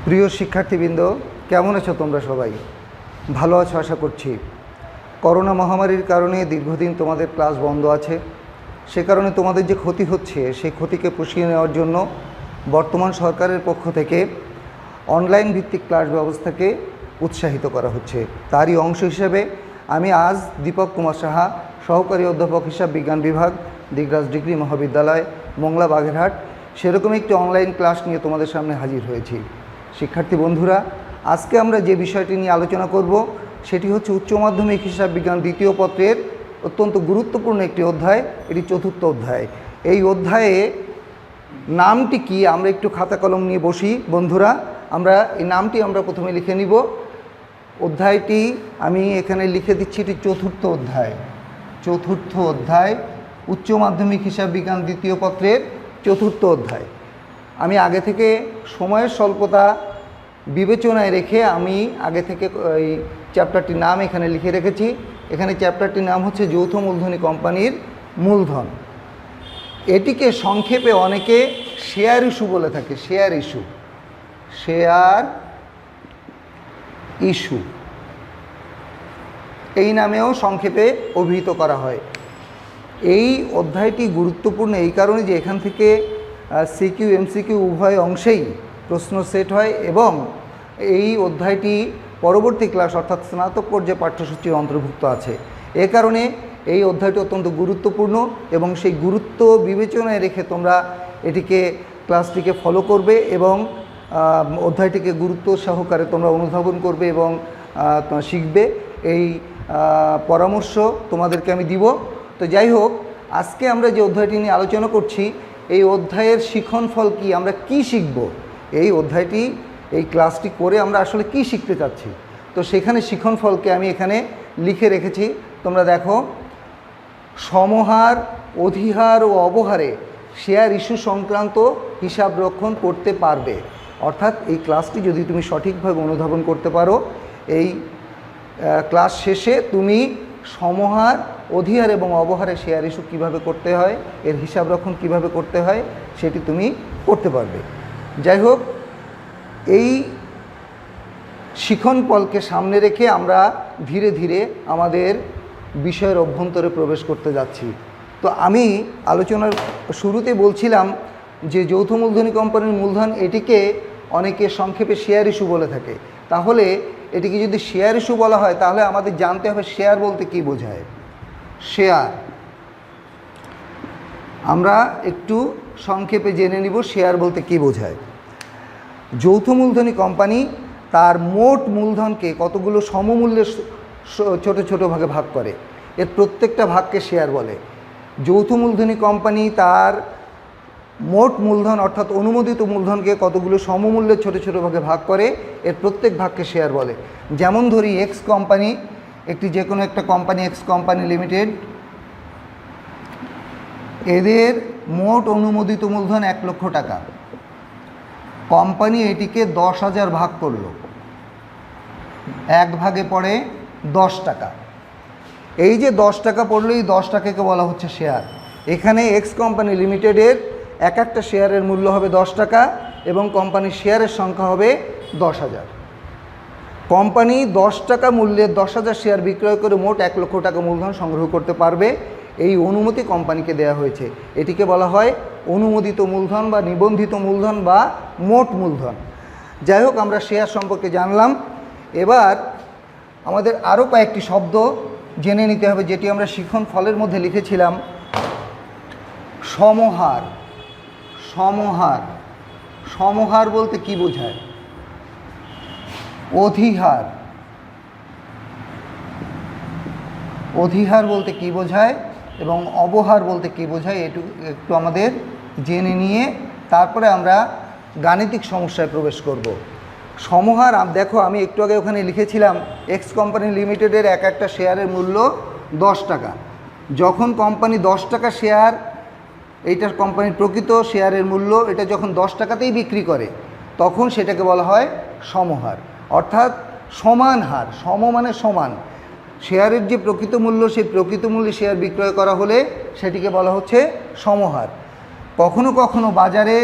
প্রিয় শিক্ষার্থীবৃন্দ, কেমন আছো তোমরা? সবাই ভালো আছো আশা করছি। করোনা মহামারীর কারণে দীর্ঘদিন তোমাদের ক্লাস বন্ধ আছে। সে কারণে তোমাদের যে ক্ষতি হচ্ছে সেই ক্ষতিকে পুষিয়ে নেওয়ার জন্য বর্তমান সরকারের পক্ষ থেকে অনলাইন ভিত্তিক ক্লাস ব্যবস্থাকে উৎসাহিত করা হচ্ছে। তারই অংশ হিসেবে আমি আজ দীপক কুমার সাহা, সহকারী অধ্যাপক হিসাব বিজ্ঞান বিভাগ, দিগরাজ ডিগ্রি মহাবিদ্যালয়, মোংলা বাগেরহাট, সেরকম একটি অনলাইন ক্লাস নিয়ে তোমাদের সামনে হাজির হয়েছি। শিক্ষার্থী বন্ধুরা, আজকে আমরা যে বিষয়টি নিয়ে আলোচনা করব সেটি হচ্ছে উচ্চ মাধ্যমিক হিসাব বিজ্ঞান দ্বিতীয় পত্রের অত্যন্ত গুরুত্বপূর্ণ একটি অধ্যায়। এটি চতুর্থ অধ্যায়। এই অধ্যায়ে নামটি কি, আমরা একটু খাতা কলম নিয়ে বসি বন্ধুরা। আমরা এই নামটি আমরা প্রথমে লিখে নিব। অধ্যায়টি আমি এখানে লিখে দিচ্ছি, এটি চতুর্থ অধ্যায়। চতুর্থ অধ্যায়, উচ্চ মাধ্যমিক হিসাব বিজ্ঞান দ্বিতীয় পত্রের চতুর্থ অধ্যায়। আমি আগে থেকে সময়ের স্বল্পতা বিবেচনায় রেখে আমি আগে থেকে এই চ্যাপ্টারটির নাম এখানে লিখে রেখেছি। এখানে চ্যাপ্টারটির নাম হচ্ছে যৌথ মূলধনী কোম্পানির মূলধন। এটিকে সংক্ষেপে অনেকে শেয়ার ইস্যু বলে থাকে। শেয়ার ইস্যু, শেয়ার ইস্যু এই নামেও সংক্ষেপে অভিহিত করা হয়। এই অধ্যায়টি গুরুত্বপূর্ণ এই কারণে যে এখান থেকে সিকিউ এমসিকিউ উভয় অংশেই প্রশ্ন সেট হয় এবং এই অধ্যায়টি পরবর্তী ক্লাস অর্থাৎ স্নাতক পর্যায়ে পাঠ্যসূচির অন্তর্ভুক্ত আছে। এ কারণে এই অধ্যায়টি অত্যন্ত গুরুত্বপূর্ণ এবং সেই গুরুত্ব বিবেচনায় রেখে তোমরা এটিকে ক্লাসটিকে ফলো করবে এবং অধ্যায়টিকে গুরুত্ব সহকারে তোমরা অনুধাবন করবে এবং শিখবে। এই পরামর্শ তোমাদেরকে আমি দিব। তো যাই হোক, আজকে আমরা যে অধ্যায়টি নিয়ে আলোচনা করছি, এই অধ্যায়ের শিক্ষণফল কি, আমরা কি শিখব, এই অধ্যায়টি এই ক্লাসটি করে আমরা আসলে কি শিখতে চাচ্ছি, তো সেখানে শিক্ষণফলকে আমি এখানে লিখে রেখেছি। তোমরা দেখো, সমহার, অধিহার ও অবহারে শেয়ার ইস্যু সংক্রান্ত হিসাব রক্ষণ করতে পারবে। অর্থাৎ এই ক্লাসটি যদি তুমি সঠিকভাবে অনুধাবন করতে পারো, এই ক্লাস শেষে তুমি সমহার, অধিহার এবং অবহারে শেয়ার ইস্যু কীভাবে করতে হয়, এর হিসাব রক্ষণ কীভাবে করতে হয়, সেটি তুমি করতে পারবে। যাই হোক, এই শিক্ষণফলকে সামনে রেখে আমরা ধীরে ধীরে আমাদের বিষয়ের অভ্যন্তরে প্রবেশ করতে যাচ্ছি। তো আমি আলোচনার শুরুতে বলছিলাম যে যৌথ মূলধনী কোম্পানির মূলধন, এটিকে অনেকে সংক্ষেপে শেয়ার ইস্যু বলে থাকে। তাহলে এটিকে যদি শেয়ার ইস্যু বলা হয় তাহলে আমাদের জানতে হবে শেয়ার বলতে কী বোঝায়। শেয়ার আমরা একটু সংক্ষেপে জেনে নিব শেয়ার বলতে কী বোঝায়। যৌথ মূলধনী কোম্পানি তার মোট মূলধনকে কতগুলো সমমূল্যের ছোট ছোট ভাগে ভাগ করে, এর প্রত্যেকটা ভাগকে শেয়ার বলে। যৌথ মূলধনী কোম্পানি তার মোট মূলধন অর্থাৎ অনুমোদিত মূলধনকে কতগুলো সমমূল্যের ছোট ছোট ভাগে ভাগ করে, এর প্রত্যেক ভাগকে শেয়ার বলে। যেমন ধরি এক্স কোম্পানি, একটি যে কোনো একটা কোম্পানি, এক্স কোম্পানি লিমিটেড, এদের মোট অনুমোদিত মূলধন 1 লক্ষ টাকা। কোম্পানি এটিকে 10,000 ভাগ করলো, এক ভাগে পড়ে 10 টাকা। এই যে 10 টাকা পড়লো, এই 10 টাকাকে বলা হচ্ছে শেয়ার। এখানে এক্স কোম্পানি লিমিটেডের এক একটা শেয়ারের মূল্য হবে 10 টাকা এবং কোম্পানির শেয়ারের সংখ্যা হবে 10,000। কোম্পানি 10 টাকা মূল্যের 10,000 শেয়ার বিক্রয় করে মোট 1 লক্ষ টাকা মূলধন সংগ্রহ করতে পারবে। এই অনুমতি কোম্পানিকে দেওয়া হয়েছে। এটিকে বলা হয় অনুমোদিত মূলধন বা নিবন্ধিত মূলধন বা মোট মূলধন। যাই হোক, আমরা শেয়ার সম্পর্কে জানলাম। এবার আমাদের আরও কয়েকটি শব্দ জেনে নিতে হবে, যেটি আমরা শিক্ষণফলের মধ্যে লিখেছিলাম। সমহার, সমহার, সমহার বলতে কি বোঝায়? অধিহার, অধিহার বলতে কি বোঝায় এবং অবহার বলতে কি বোঝায়, একটু আমাদের জেনে নিয়ে তারপরে আমরা গাণিতিক সমস্যায় প্রবেশ করব। সমহার, দেখো আমি একটু আগে ওখানে লিখেছিলাম এক্স কোম্পানি লিমিটেডের এক একটা শেয়ারের মূল্য 10 টাকা। যখন কোম্পানি 10 টাকা শেয়ার, এইটার কোম্পানির প্রকৃত শেয়ারের মূল্য, এটা যখন 10 টাকাতেই বিক্রি করে তখন সেটাকে বলা হয় সমহার, অর্থাৎ সমান হার। সম মানে সমান, শেয়ারের যে প্রকৃত মূল্য, সেই প্রকৃত মূল্যে শেয়ার বিক্রয় করা হলে সেটিকে বলা হচ্ছে সমহার। কখনো কখনো বাজারে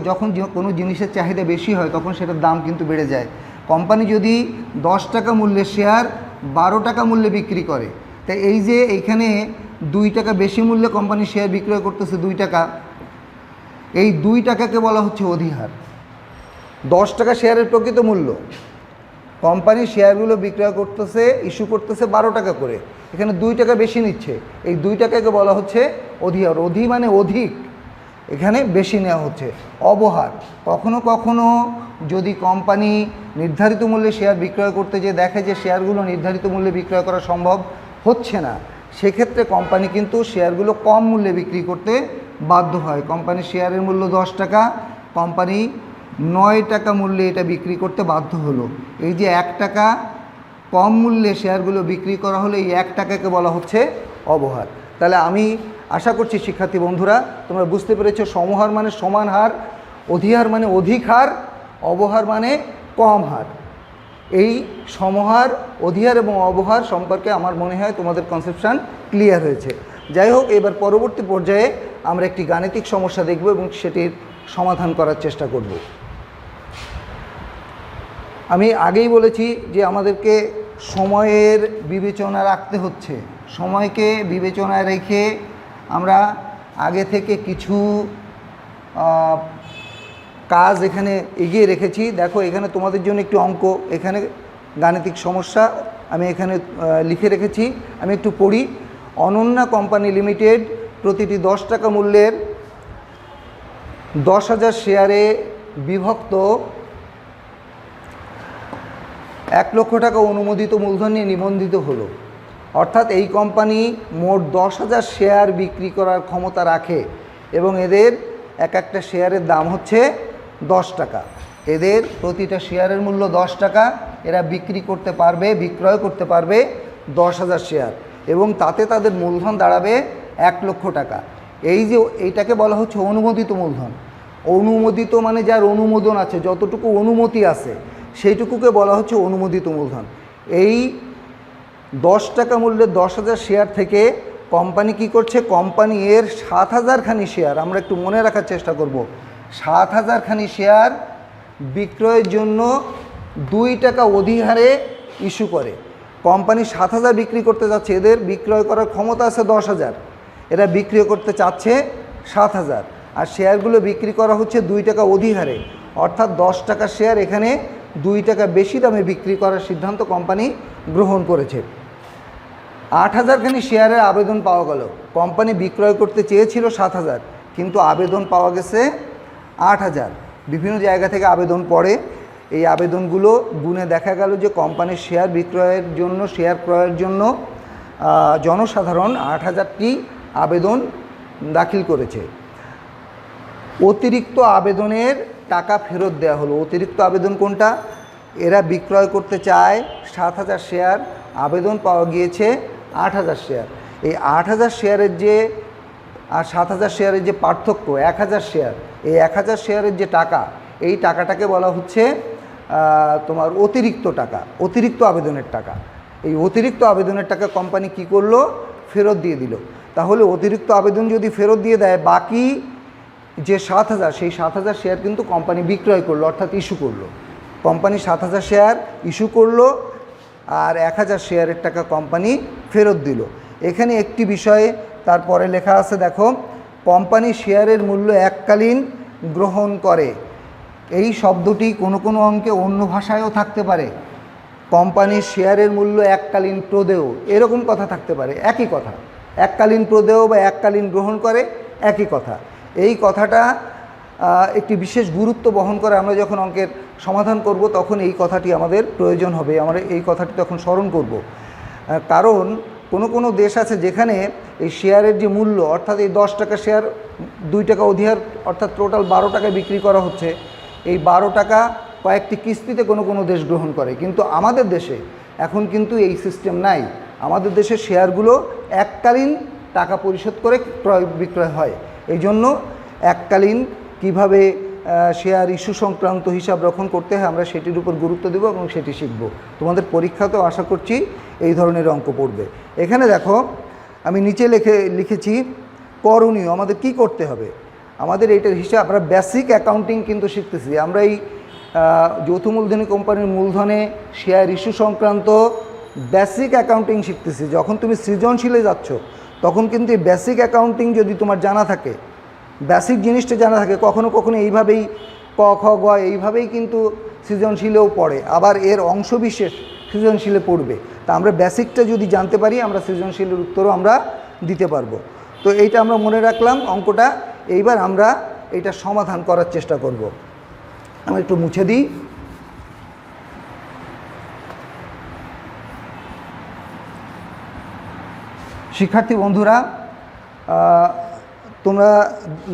যখন কোনো জিনিসের চাহিদা বেশি হয় তখন সেটার দাম কিন্তু বেড়ে যায়। কোম্পানি যদি 10 টাকা মূল্যের শেয়ার 12 টাকা মূল্যে বিক্রি করে, তাই এই যে এইখানে 2 টাকা বেশি মূল্যে কোম্পানি শেয়ার বিক্রয় করতেছে 2 টাকা, এই 2 টাকাকে বলা হচ্ছে অধিহার। 10 টাকা শেয়ারের প্রকৃত মূল্য, কোম্পানি শেয়ারগুলো বিক্রয় করতেছে, ইস্যু করতেছে 12 টাকা করে, এখানে 2 টাকা বেশি নিচ্ছে, এই 2 টাকাকে বলা হচ্ছে অধিহার। অধি মানে অধিক, এখানে বেশি নেওয়া হচ্ছে। অবহার, কখনো কখনো যদি কোম্পানি নির্ধারিত মূল্যে শেয়ার বিক্রয় করতে যেয়ে দেখে যে শেয়ারগুলো নির্ধারিত মূল্যে বিক্রয় করা সম্ভব হচ্ছে না, সেক্ষেত্রে কোম্পানি কিন্তু শেয়ারগুলো কম মূল্যে বিক্রি করতে বাধ্য হয়। কোম্পানির শেয়ারের মূল্য 10 টাকা, কোম্পানি 9 টাকা মূল্যে এটা বিক্রি করতে বাধ্য হলো। এই যে 1 টাকা কম মূল্যে শেয়ারগুলো বিক্রি করা হলো, এই 1 টাকাকে বলা হচ্ছে অবহার। তাহলে আমি আশা করছি শিক্ষার্থী বন্ধুরা তোমরা বুঝতে পেরেছো, সমহার মানে সমান হার, অধিহার মানে অধিক হার, অবহার মানে কম হার। এই সমহার, অধিহার এবং অবহার সম্পর্কে আমার মনে হয় তোমাদের কনসেপশন ক্লিয়ার হয়েছে। যাই হোক, এবার পরবর্তী পর্যায়ে আমরা একটি গাণিতিক সমস্যা দেখব এবং সেটির সমাধান করার চেষ্টা করব। আমি আগেই বলেছি যে আমাদেরকে সময়ের বিবেচনা রাখতে হচ্ছে। সময়কে বিবেচনায় রেখে আমরা আগে থেকে কিছু কাজ এখানে এগিয়ে রেখেছি। দেখো এখানে তোমাদের জন্য একটু অঙ্ক, এখানে গাণিতিক সমস্যা আমি এখানে লিখে রেখেছি, আমি একটু পড়ি। অনন্যা কোম্পানি লিমিটেড প্রতিটি 10 টাকা মূল্যের 10,000 শেয়ারে বিভক্ত 1 লক্ষ টাকা অনুমোদিত মূলধন নিয়ে নিবন্ধিত হলো। অর্থাৎ এই কোম্পানি মোট 10,000 শেয়ার বিক্রি করার ক্ষমতা রাখে এবং এদের এক একটা শেয়ারের দাম হচ্ছে 10 টাকা। এদের প্রতিটা শেয়ারের মূল্য 10 টাকা, এরা বিক্রি করতে পারবে, বিক্রয় করতে পারবে 10,000 শেয়ার এবং তাতে তাদের মূলধন দাঁড়াবে 1 লক্ষ টাকা। এই যে এইটাকে বলা হচ্ছে অনুমোদিত মূলধন। অনুমোদিত মানে যার অনুমোদন আছে, যতটুকু অনুমতি আছে সেইটুকুকে বলা হচ্ছে অনুমোদিত মূলধন। এই 10 টাকা মূল্যের 10,000 শেয়ার থেকে কোম্পানি কি করছে, কোম্পানি এর 7,000 খানি শেয়ার, আমরা একটু মনে রাখার চেষ্টা করব, 7,000 খানি শেয়ার বিক্রয়ের জন্য 2 টাকা অধিহারে ইস্যু করে। কোম্পানি 7,000 বিক্রি করতে যাচ্ছে, এদের বিক্রয় করার ক্ষমতা আছে 10,000, এরা বিক্রি করতে চাচ্ছে 7,000, আর শেয়ারগুলো বিক্রি করা হচ্ছে 2 টাকা অধিহারে, অর্থাৎ 10 টাকা শেয়ার এখানে 2 টাকা বেশি দামে বিক্রি করার সিদ্ধান্ত কোম্পানি গ্রহণ করেছে। 8,000 খানি শেয়ারের আবেদন পাওয়া গেল। কোম্পানি বিক্রয় করতে চেয়েছিল 7,000, কিন্তু আবেদন পাওয়া গেছে 8,000। বিভিন্ন জায়গা থেকে আবেদন পড়ে, এই আবেদনগুলো গুণে দেখা গেল যে কোম্পানির শেয়ার বিক্রয়ের জন্য, শেয়ার ক্রয়ের জন্য জনসাধারণ 8,000টি আবেদন দাখিল করেছে। অতিরিক্ত আবেদনের টাকা ফেরত দেওয়া হলো। অতিরিক্ত আবেদন কোনটা? এরা বিক্রয় করতে চায় 7,000 শেয়ার, আবেদন পাওয়া গিয়েছে 8,000 শেয়ার। এই 8,000 শেয়ারের যে আর 7,000 শেয়ারের যে পার্থক্য 1,000 শেয়ার, এই 1,000 শেয়ারের যে টাকা, এই টাকাটাকে বলা হচ্ছে তোমার অতিরিক্ত টাকা, অতিরিক্ত আবেদনের টাকা। এই অতিরিক্ত আবেদনের টাকা কোম্পানি কি করলো? ফেরত দিয়ে দিল। তাহলে অতিরিক্ত আবেদন যদি ফেরত দিয়ে দেয়, বাকি যে 7,000, সেই 7,000 শেয়ার কিন্তু কোম্পানি বিক্রয় করলো, অর্থাৎ ইস্যু করলো। কোম্পানি 7,000 শেয়ার ইস্যু করলো আর 1,000 শেয়ারের টাকা কোম্পানি ফেরত দিল। এখানে একটি বিষয়ে তারপরে লেখা আছে, দেখো, কোম্পানি শেয়ারের মূল্য এককালীন গ্রহণ করে। এই শব্দটি কোনো কোনো অঙ্কে অন্য ভাষায়ও থাকতে পারে। কোম্পানির শেয়ারের মূল্য এককালীন প্রদেয়, এরকম কথা থাকতে পারে, একই কথা। এককালীন প্রদেয় বা এককালীন গ্রহণ করে, একই কথা। এই কথাটা একটি বিশেষ গুরুত্ব বহন করে। আমরা যখন অঙ্কের সমাধান করব তখন এই কথাটি আমাদের প্রয়োজন হবে, আমরা এই কথাটি তখন স্মরণ করব। কারণ কোনো কোনো দেশ আছে যেখানে এই শেয়ারের যে মূল্য, অর্থাৎ এই 10 টাকা শেয়ার 2 টাকা অধিহার, অর্থাৎ টোটাল 12 টাকায় বিক্রি করা হচ্ছে। এই 12 টাকা কয়েকটি কিস্তিতে কোনো কোনো দেশ গ্রহণ করে, কিন্তু আমাদের দেশে এখন কিন্তু এই সিস্টেম নাই। আমাদের দেশে শেয়ারগুলো এককালীন টাকা পরিশোধ করে ক্রয় বিক্রয় হয়। এই জন্য এককালীন কিভাবে শেয়ার ইস্যু সংক্রান্ত হিসাব রক্ষণ করতে হয় আমরা সেটির উপর গুরুত্ব দেব এবং সেটি শিখব। তোমাদের পরীক্ষাতেও আশা করছি এই ধরনের অঙ্ক পড়বে। এখানে দেখো আমি নিচে লিখেছি করণীয়, আমাদের কি করতে হবে। আমাদের এইটার হিসাব আমরা বেসিক অ্যাকাউন্টিং কিন্তু শিখতেছি। আমরা এই যৌথ মূলধনী কোম্পানির মূলধনে শেয়ার ইস্যু সংক্রান্ত বেসিক অ্যাকাউন্টিং শিখতেছি। যখন তুমি সৃজনশীলে যাচ্ছ তখন কিন্তু এই বেসিক অ্যাকাউন্টিং যদি তোমার জানা থাকে, বেসিক জিনিসটা জানা থাকে, কখনো কখনো এইভাবেই ক খ গ এইভাবেই কিন্তু সৃজনশীলেও পড়ে, আবার এর অংশবিশেষ সৃজনশীলে পড়বে। তা আমরা বেসিকটা যদি জানতে পারি আমরা সৃজনশীলের উত্তরও আমরা দিতে পারবো। তো এইটা আমরা মনে রাখলাম অঙ্কটা। এইবার আমরা এটা সমাধান করার চেষ্টা করব। আমি একটু মুছে দিই। শিক্ষার্থী বন্ধুরা, তোমরা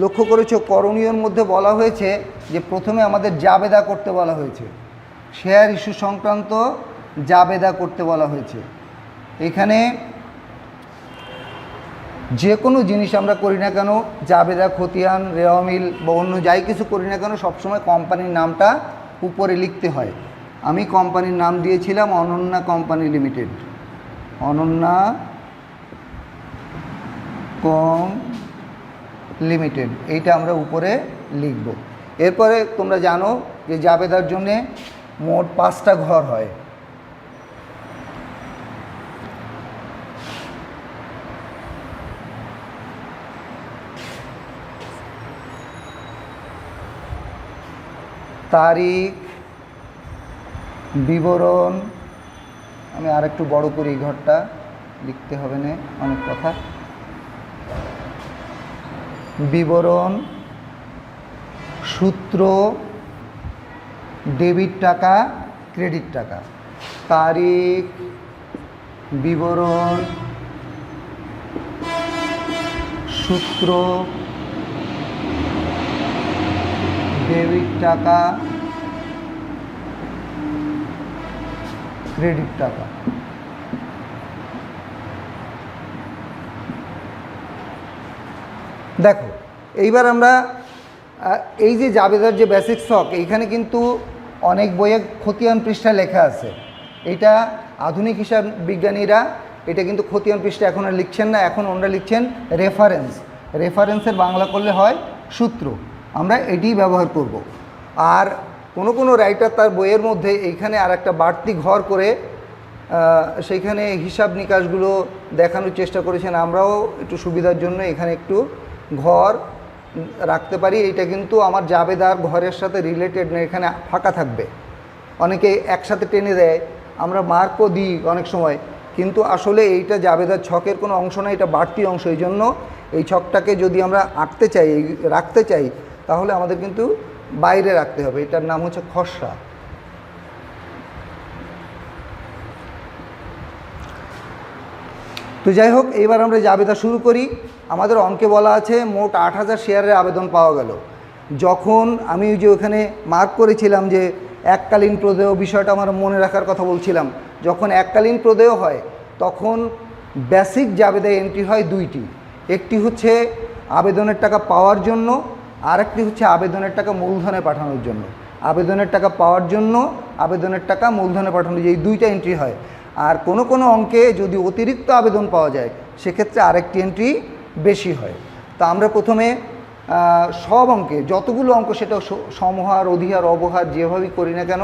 লক্ষ্য করেছো করণীয়র মধ্যে বলা হয়েছে যে প্রথমে আমাদের জাবেদা করতে বলা হয়েছে, শেয়ার ইস্যু সংক্রান্ত জাবেদা করতে বলা হয়েছে। এখানে যে কোনো জিনিস আমরা করি না কেন, জাবেদা, খতিয়ান, রেওয়ামিল বা অন্য যাই কিছু করি না কেন, সবসময় কোম্পানির নামটা উপরে লিখতে হয়। আমি কোম্পানির নাম দিয়েছিলাম অনন্যা কোম্পানি লিমিটেড, অনন্যা কম লিমিটেড, এইটা আমরা উপরে লিখব। এরপরে তোমরা জানো যে জাবেদার জন্যে মোট 5টা ঘর হয়। তারিখ, বিবরণ, আমি আরেকটু বড় করি, এই ঘরটা লিখতে হবে না, অনেক কথা। বিবরণ, সূত্র, ডেবিট টাকা, ক্রেডিট টাকা। তারিখ, বিবরণ, সূত্র, ডেবিট টাকা, ক্রেডিট টাকা। দেখো এইবার আমরা এই যে জাবেদার যে বেসিক স্টক, এইখানে কিন্তু অনেক বইয়ে খতিয়ান পৃষ্ঠা লেখা আছে। এটা আধুনিক হিসাব বিজ্ঞানীরা এটা কিন্তু খতিয়ান পৃষ্ঠা এখন আর লিখছেন না, এখন ওনারা লিখছেন রেফারেন্স। রেফারেন্সের বাংলা করলে হয় সূত্র, আমরা এটিই ব্যবহার করব। আর কোনো রাইটার তার বইয়ের মধ্যে এইখানে আর একটা বাড়তি ঘর করে সেইখানে হিসাব নিকাশগুলো দেখানোর চেষ্টা করেছেন। আমরাও একটু সুবিধার জন্য এখানে একটু ঘর রাখতে পারি। এইটা কিন্তু আমার জাবেদার ঘরের সাথে রিলেটেড না, এখানে ফাঁকা থাকবে। অনেকে একসাথে টেনে দেয়, আমরা মার্কও দিই অনেক সময়, কিন্তু আসলে এইটা জাবেদার ছকের কোনো অংশ না, এটা বাড়তি অংশ। এই জন্য এই ছকটাকে যদি আমরা আঁকতে চাই, রাখতে চাই, তাহলে আমাদের কিন্তু বাইরে রাখতে হবে। এটার নাম হচ্ছে খসড়া। তো যাই হোক, এইবার আমরা জাবেদা শুরু করি। আমাদের অঙ্কে বলা আছে মোট 8,000 শেয়ারের আবেদন পাওয়া গেল। যখন আমি যে ওখানে মার্ক করেছিলাম যে এককালীন প্রদেয়, বিষয়টা আমার মনে রাখার কথা বলছিলাম, যখন এককালীন প্রদেয় হয় তখন বেসিক জাবেদায় এন্ট্রি হয় 2টি। একটি হচ্ছে আবেদনের টাকা পাওয়ার জন্য, আরেকটি হচ্ছে আবেদনের টাকা মূলধনে পাঠানোর জন্য। আবেদনের টাকা পাওয়ার জন্য, আবেদনের টাকা মূলধনে পাঠানোর, এই 2টা এন্ট্রি হয়। আর কোনো অঙ্কে যদি অতিরিক্ত আবেদন পাওয়া যায় সেক্ষেত্রে আরেকটি এন্ট্রি বেশি হয়। তা আমরা প্রথমে সব অঙ্কে, যতগুলো অঙ্ক, সেটা সমহার, অধিহার, অবহার, যেভাবেই করি না কেন,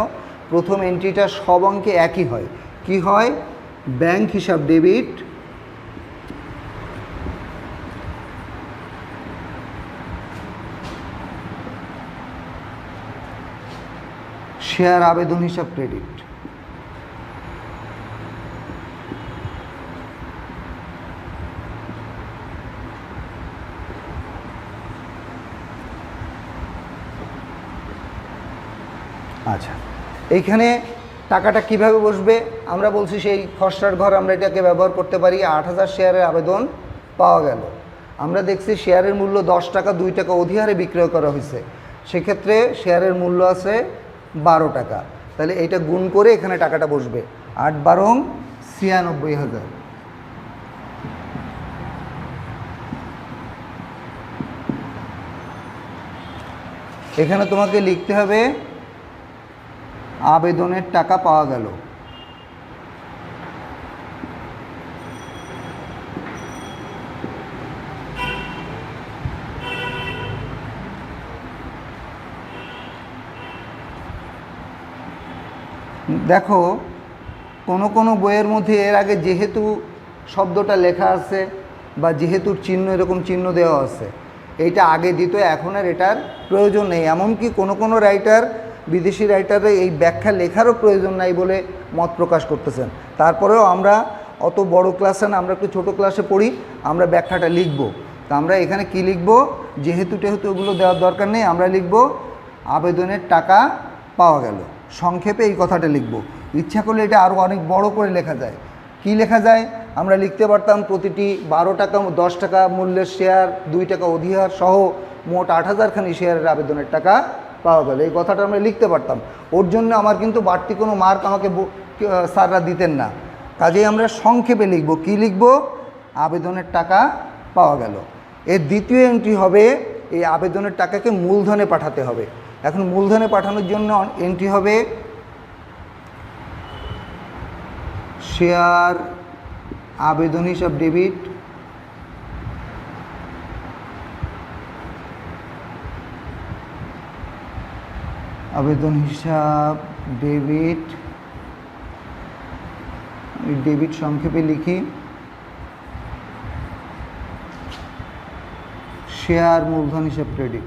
প্রথম এন্ট্রিটা সব অঙ্কে একই হয়। কি হয়? ব্যাংক হিসাব ডেবিট, শেয়ার আবেদন হিসাব ক্রেডিট। আচ্ছা, এইখানে টাকাটা কিভাবে বসবে? আমরা বলছি সেই খসড়ার ঘর আমরা এটাকে ব্যবহার করতে পারি। 8,000 শেয়ারের আবেদন পাওয়া গেল। আমরা দেখছি শেয়ারের মূল্য 10 টাকা, 2 টাকা অধিহারে বিক্রয় করা হয়েছে। সেক্ষেত্রে শেয়ারের মূল্য আছে 12 টাকা। তাহলে এইটা গুণ করে এখানে টাকাটা বসবে। 8 12 96,000। এখানে তোমাকে লিখতে হবে আবেদনের টাকা পাওয়া গেল। দেখো, কোনো কোনো বইয়ের মধ্যে এর আগে যেহেতু শব্দটা লেখা আছে বা যেহেতুর চিহ্ন এরকম চিহ্ন দেওয়া আছে, এইটা আগে দিত, এখন আর এটার প্রয়োজন নেই। এমনকি কোনো কোনো রাইটার, বিদেশি রাইটারে এই ব্যাখ্যা লেখারও প্রয়োজন নাই বলে মত প্রকাশ করতেছেন। তারপরেও আমরা অত বড় ক্লাসে না, আমরা একটু ছোটো ক্লাসে পড়ি, আমরা ব্যাখ্যাটা লিখব। তা আমরা এখানে কি লিখব, যেহেতু টেহেতু ওগুলো দেওয়ার দরকার নেই, আমরা লিখব আবেদনের টাকা পাওয়া গেল। সংক্ষেপে এই কথাটা লিখব। ইচ্ছা করলে এটা আরও অনেক বড় করে লেখা যায়। কি লেখা যায়, আমরা লিখতে পারতাম প্রতিটি 12 টাকা 10 টাকা মূল্যের শেয়ার, 2 টাকা অধিহার সহ মোট 8000খানি শেয়ারের আবেদনের টাকা পাওয়া গেল। এই কথাটা আমরা লিখতে পারতাম। ওর জন্য আমার কিন্তু বাড়তি কোনো মার্ক আমাকে স্যাররা দিতেন না। কাজেই আমরা সংক্ষেপে লিখব। কি লিখব, আবেদনের টাকা পাওয়া গেল। এর দ্বিতীয় এন্ট্রি হবে, এই আবেদনের টাকাকে মূলধনে পাঠাতে হবে। এখন মূলধনে পাঠানোর জন্য এন্ট্রি হবে শেয়ার আবেদন হিসাব ডেবিট, আবেদন হিসাব ডেবিট, ডেবিট সংক্ষেপে লিখি শেয়ার মূলধন হিসাব ক্রেডিট।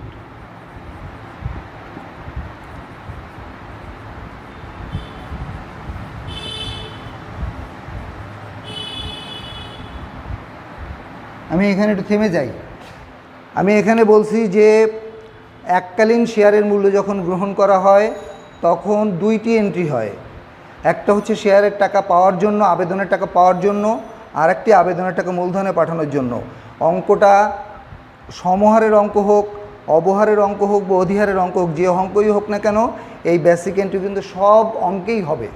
আমি এখানে একটু থেমে যাই। আমি এখানে বলছি যে এককালীন শেয়ারের মূল্য যখন গ্রহণ করা হয় তখন দুইটি এন্ট্রি হয়। একটা হচ্ছে শেয়ারের টাকা পাওয়ার জন্য, আবেদনের টাকা পাওয়ার জন্য, আর একটি আবেদনের টাকা মূলধনে পাঠানোর জন্য। অঙ্কটা সমহারের অঙ্ক হোক, অবহারের অঙ্ক হোক বা অধিহারের অঙ্ক হোক, যে অঙ্কই হোক না কেন, এই বেসিক এন্ট্রি কিন্তু সব অঙ্কেই হবে।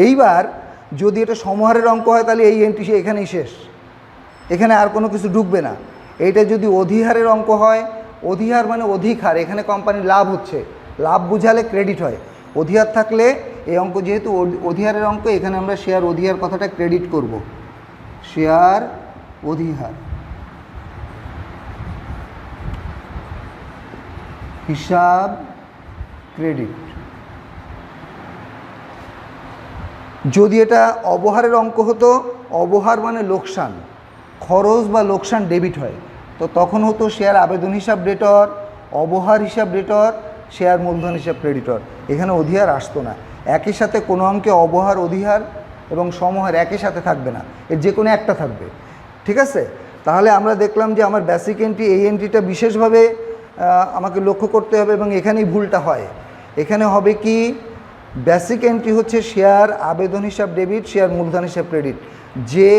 এইবার যদি এটা সমহারের অঙ্ক হয় তাহলে এই এন্ট্রি এখানেই শেষ, এখানে আর কোনো কিছু ঢুকবে না। এইটা যদি অধিহারের অঙ্ক হয়, অধিহার মানে অধিক হার, এখানে কোম্পানির লাভ হচ্ছে, লাভ বুঝালে ক্রেডিট হয়। অধিহার থাকলে এই অঙ্ক যেহেতু অধিহারের অঙ্ক, এখানে আমরা শেয়ার অধিহার কথাটা ক্রেডিট করব, শেয়ার অধিহার হিসাব ক্রেডিট। যদি এটা অবহারের অঙ্ক হতো, অবহার মানে লোকসান, খরচ বা লোকসান ডেবিট হয়, তো তখন হতো শেয়ার আবেদন হিসাব ডেটর, অবহার হিসাব ডেটর, শেয়ার মূলধন হিসাব ক্রেডিটর। এখানে অধিহার আসতো না। একই সাথে কোনো অঙ্কে অবহার, অধিহার এবং সমহার একই সাথে থাকবে না, এর যে কোনো একটা থাকবে। ঠিক আছে, তাহলে আমরা দেখলাম যে আমার বেসিক এন্ট্রি, এই এন্ট্রিটা বিশেষভাবে আমাকে লক্ষ্য করতে হবে এবং এখানেই ভুলটা হয়। এখানে হবে কি, বেসিক এন্ট্রি হচ্ছে শেয়ার আবেদন হিসাব ডেবিট, শেয়ার মূলধন হিসাব ক্রেডিট। যে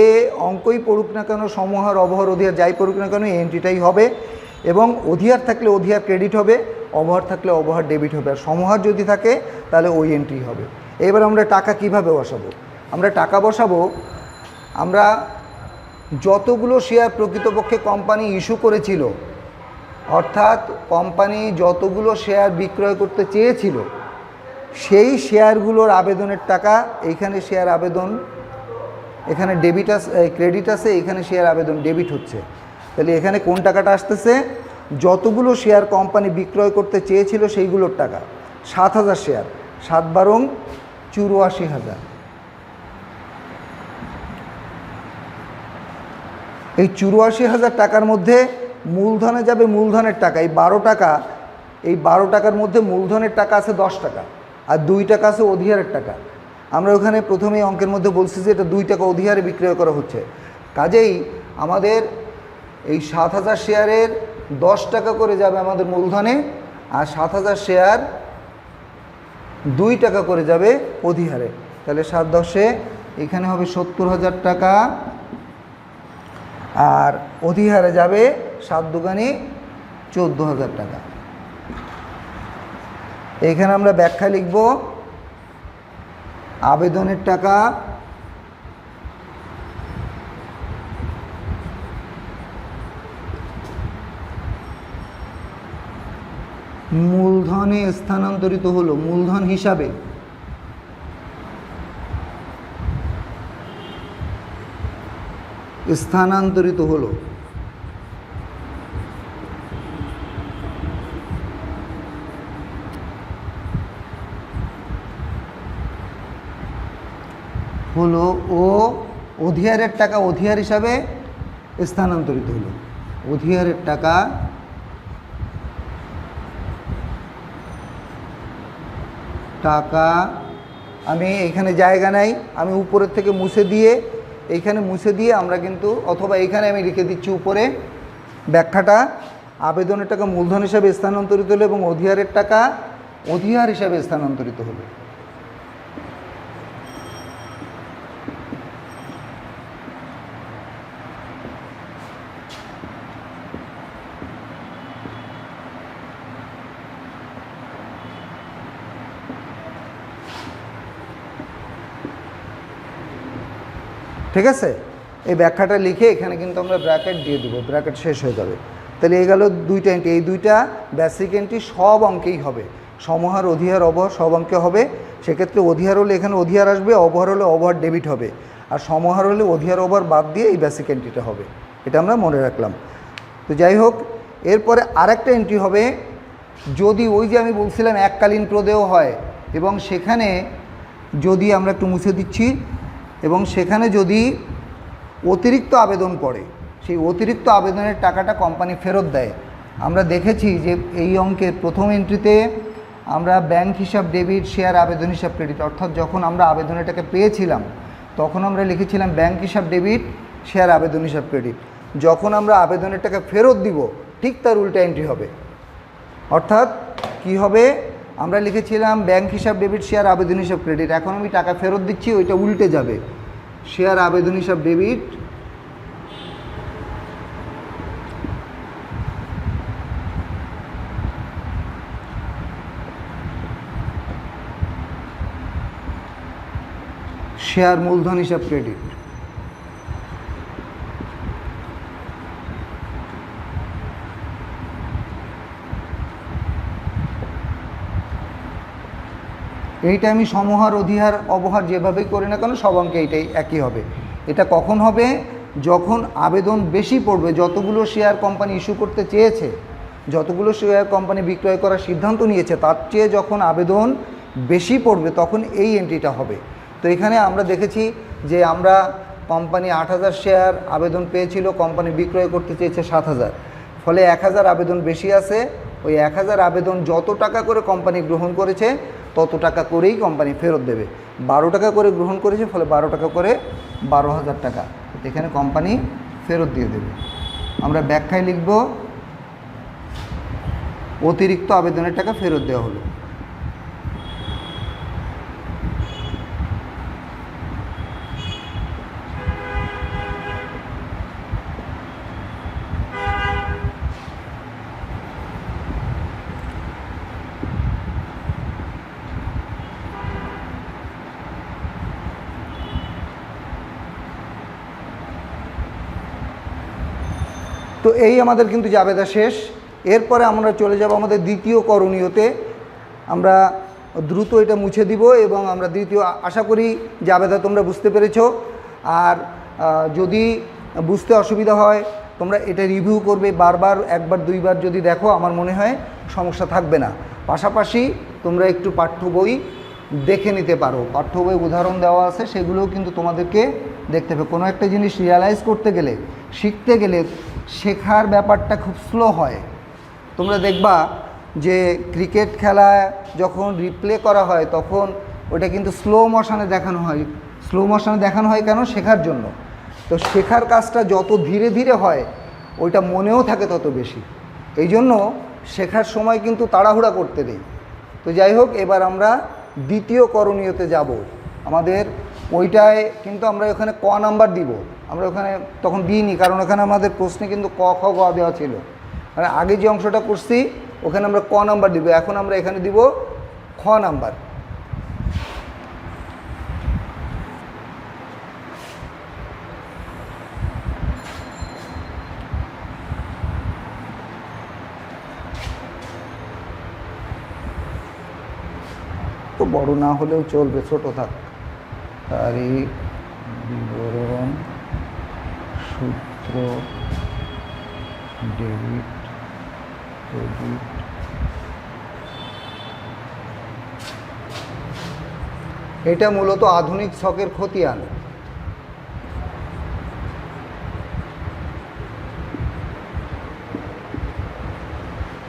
অঙ্কই পড়ুক না কেন, সমহার, অবহার, অধিহার যাই পড়ুক না কেন, এই এন্ট্রিটাই হবে। এবং অধিহার থাকলে অধিহার ক্রেডিট হবে, অবহার থাকলে অবহার ডেবিট হবে, আর সমহার যদি থাকে তাহলে ওই এন্ট্রি হবে। এবার আমরা টাকা কিভাবে বসাবো? আমরা টাকা বসাবো, আমরা যতগুলো শেয়ার প্রকৃতপক্ষে কোম্পানি ইস্যু করেছিল, অর্থাৎ কোম্পানি যতগুলো শেয়ার বিক্রয় করতে চেয়েছিল, সেই শেয়ারগুলোর আবেদনের টাকা এইখানে শেয়ার আবেদন, এখানে ডেবিট আছে, ক্রেডিট আছে, এখানে শেয়ার আবেদন ডেবিট হচ্ছে। তাহলে এখানে কোন টাকাটা আসতেছে, যতগুলো শেয়ার কোম্পানি বিক্রয় করতে চেয়েছিল সেইগুলোর টাকা। 7000 শেয়ার, 7 বারং 84,000। এই 84,000 টাকার মধ্যে মূলধনে যাবে মূলধনের টাকা, এই 12 টাকা, এই 12 টাকার মধ্যে মূলধনের টাকা আছে 10 টাকা, আর 2 টাকা আছে অধিহারের টাকা। আমরা ওখানে প্রথমেই অঙ্কের মধ্যে বলছি যে এটা 2 টাকা অধিহারে বিক্রয় করা হচ্ছে। কাজেই আমাদের এই 7000 শেয়ারের 10 টাকা করে যাবে আমাদের মূলধনে, আর 7000 শেয়ার 2 টাকা করে যাবে অধিহারে। তাহলে 7 10-এ এখানে হবে 70,000 টাকা, আর অধিহারে যাবে 7 দুগুণে 14,000 টাকা। এখানে আমরা ব্যাখ্যা লিখব, আবেদনের টাকা মূলধনে স্থানান্তরিত হলো, মূলধন হিসাবে স্থানান্তরিত হলো। হলো ও অধিয়ারের টাকা অধিয়ার হিসাবে স্থানান্তরিত হলো। অধিয়ারের টাকা আমি এখানে জায়গা নাই, আমি উপরের থেকে মুছে দিয়ে এইখানে মুছে দিয়ে আমরা কিন্তু, অথবা এইখানে আমি লিখে দিচ্ছি উপরে ব্যাখ্যাটা, আবেদনের টাকা মূলধন হিসাবে স্থানান্তরিত হলো এবং অধিয়ারের টাকা অধিয়ার হিসাবে স্থানান্তরিত হলো। ঠিক আছে, এই ব্যাখ্যাটা লিখে এখানে কিন্তু আমরা ব্র্যাকেট দিয়ে দেবো, ব্র্যাকেট শেষ হয়ে যাবে। তাহলে এই গেল দুইটা এন্ট্রি, এই দুইটা বেসিক এন্ট্রি সব অঙ্কেই হবে, সমহার অধিহার অবহার সব অঙ্কে হবে। সেক্ষেত্রে অধিহার হলে এখানে অধিহার আসবে, অবহার হলে অবহার ডেবিট হবে, আর সমহার হলে অধিহার অবহার বাদ দিয়ে এই বেসিক এন্ট্রিটা হবে। এটা আমরা মনে রাখলাম। তো যাই হোক, এরপরে আরেকটা এন্ট্রি হবে, যদি ওই যে আমি বলছিলাম এককালীন প্রদেয় হয় এবং সেখানে যদি আমরা একটু মুছে দিচ্ছি, এবং সেখানে যদি অতিরিক্ত আবেদন পড়ে, সেই অতিরিক্ত আবেদনের টাকাটা কোম্পানি ফেরত দেয়। আমরা দেখেছি যে এই অঙ্কের প্রথম এন্ট্রিতে আমরা ব্যাংক হিসাব ডেবিট, শেয়ার আবেদন হিসাব ক্রেডিট, অর্থাৎ যখন আমরা আবেদনের টাকা পেয়েছিলাম তখন আমরা লিখেছিলাম ব্যাংক হিসাব ডেবিট, শেয়ার আবেদন হিসাব ক্রেডিট। যখন আমরা আবেদনের টাকা ফেরত দিব ঠিক তার উল্টা এন্ট্রি হবে। অর্থাৎ কি হবে, আমরা লিখেছিলাম ব্যাংক হিসাব ডেবিট, শেয়ার আবেদন হিসাব ক্রেডিট, এখন আমি টাকা ফেরত দিচ্ছি, ওইটা উল্টে যাবে, শেয়ার আবেদন হিসাব ডেবিট, শেয়ার মূলধন হিসাব ক্রেডিট। এইটা আমি সমহার অধিহার অবহার যেভাবেই করি না কেন সব অঙ্কে এইটাই একই হবে। এটা কখন হবে, যখন আবেদন বেশি পড়বে, যতগুলো শেয়ার কোম্পানি ইস্যু করতে চেয়েছে, যতগুলো শেয়ার কোম্পানি বিক্রয় করার সিদ্ধান্ত নিয়েছে তার চেয়ে যখন আবেদন বেশি পড়বে তখন এই এন্ট্রিটা হবে। তো এখানে আমরা দেখেছি যে আমরা কোম্পানি 8,000 শেয়ার আবেদন পেয়েছিল, কোম্পানি বিক্রয় করতে চেয়েছে 7,000, ফলে 1,000 আবেদন বেশি আছে। ওই 1,000 আবেদন যত টাকা করে কোম্পানি গ্রহণ করেছে তত টাকা করেই কোম্পানি ফেরত দেবে। 12 টাকা করে গ্রহণ করেছে, ফলে 12 টাকা করে 12,000 টাকা এখানে কোম্পানি ফেরত দিয়ে দেবে। আমরা ব্যাখ্যায় লিখব অতিরিক্ত আবেদনের টাকা ফেরত দেওয়া হলো। তো এই আমাদের কিন্তু জাবেদা শেষ। এরপরে আমরা চলে যাব আমাদের দ্বিতীয় করণীয়তে। আমরা দ্রুত এটা মুছে দিব এবং আমরা দ্বিতীয়, আশা করি জাবেদা তোমরা বুঝতে পেরেছো। আর যদি বুঝতে অসুবিধা হয় তোমরা এটা রিভিউ করবে, বারবার একবার দুইবার যদি দেখো, আমার মনে হয় সমস্যা থাকবে না। পাশাপাশি তোমরা একটু পাঠ্য বই দেখে নিতে পারো, পাঠ্য বই উদাহরণ দেওয়া আছে, সেগুলোও কিন্তু তোমাদেরকে দেখতে হবে। কোনো একটা জিনিস রিয়ালাইজ করতে গেলে, শিখতে গেলে শেখার ব্যাপারটা খুব স্লো হয়। তোমরা দেখবা যে ক্রিকেট খেলা যখন রিপ্লে করা হয় তখন ওটা কিন্তু স্লো মোশনে দেখানো হয়। স্লো মোশনে দেখানো হয় কেন? শেখার জন্য। তো শেখার কাজটা যত ধীরে ধীরে হয় ওইটা মনেও থাকে তত বেশি। এই জন্য শেখার সময় কিন্তু তাড়াহুড়া করতে নেই। তো যাই হোক, এবার আমরা দ্বিতীয় করণীয়তে যাব। আমাদের ওইটায় কিন্তু আমরা ওখানে ক নাম্বার দিব, আমরা ওখানে তখন দিইনি, কারণ ওখানে আমাদের প্রশ্নে কিন্তু ক খ গ দেওয়া ছিল। মানে আগে যে অংশটা করছি ওখানে আমরা ক নাম্বার দিব, এখন আমরা এখানে দিব খ নাম্বার। তো বড় না হলেও চলবে, ছোট থাক। তারিখ, বিবরণ, সূত্র, ডেবিট, ক্রেডিট, এটা মূলত আধুনিক ছকের খতিয়ান।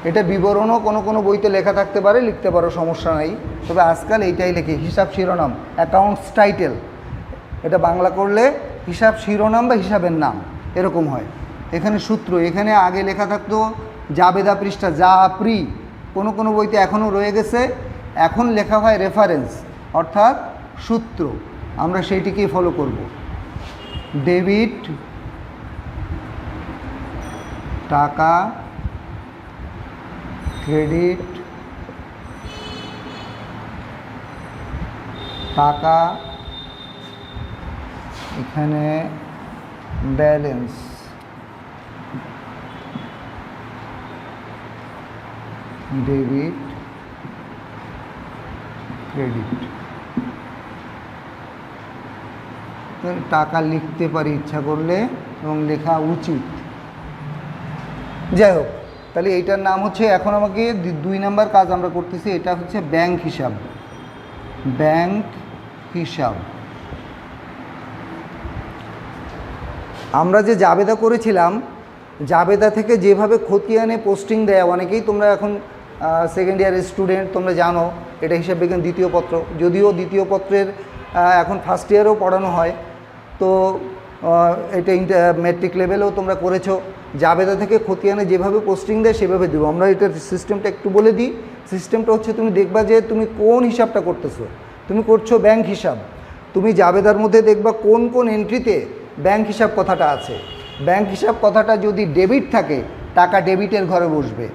এটা বিবরণও কোনো কোনো বইতে লেখা থাকতে পারে, লিখতে পারো, সমস্যা নাই। তবে আজকাল এইটাই লেখে হিসাব শিরোনাম, অ্যাকাউন্টস টাইটেল। এটা বাংলা করলে হিসাব শিরোনাম বা হিসাবের নাম এরকম হয়। এখানে সূত্র, এখানে আগে লেখা থাকতো জাবেদা পৃষ্ঠা, যা প্রি, কোনো কোনো বইতে এখনও রয়ে গেছে। এখন লেখা হয় রেফারেন্স, অর্থাৎ সূত্র। আমরা সেইটিকেই ফলো করব। ডেবিট টাকা, ক্রেডিট টাকা, এখানে ব্যালেন্স, ডেবিট ক্রেডিট। টাকা লিখতে পারি ইচ্ছা করলে, এবং লেখা উচিত। যাই হোক, তাহলে এইটার নাম হচ্ছে, এখন আমাকে 2 নাম্বার কাজ আমরা করতেছি, এটা হচ্ছে ব্যাংক হিসাব। ব্যাংক হিসাব আমরা যে জাবেদা করেছিলাম, জাবেদা থেকে যেভাবে খতিয়ানে পোস্টিং দেয়, অনেকেই তোমরা এখন সেকেন্ড ইয়ারের স্টুডেন্ট, তোমরা জানো এটা হিসাব বিজ্ঞান দ্বিতীয় পত্র। যদিও দ্বিতীয় পত্রের এখন ফার্স্ট ইয়ারেও পড়ানো হয়, তো এটা ম্যাট্রিক লেভেলেও তোমরা করেছো। জাবেদা থেকে খতিয়ানে যেভাবে পোস্টিং দেয় সেভাবে দেবো আমরা। এটার সিস্টেমটা একটু বলে দিই। সিস্টেমটা হচ্ছে, তুমি দেখবা যে তুমি কোন হিসাবটা করতেছো। তুমি করছো ব্যাংক হিসাব, তুমি জাবেদার মধ্যে দেখবা কোন কোন এন্ট্রিতে ব্যাংক হিসাব কথাটা আছে। ব্যাংক হিসাব কথাটা যদি ডেবিট থাকে, টাকা ডেবিটের ঘরে বসবে।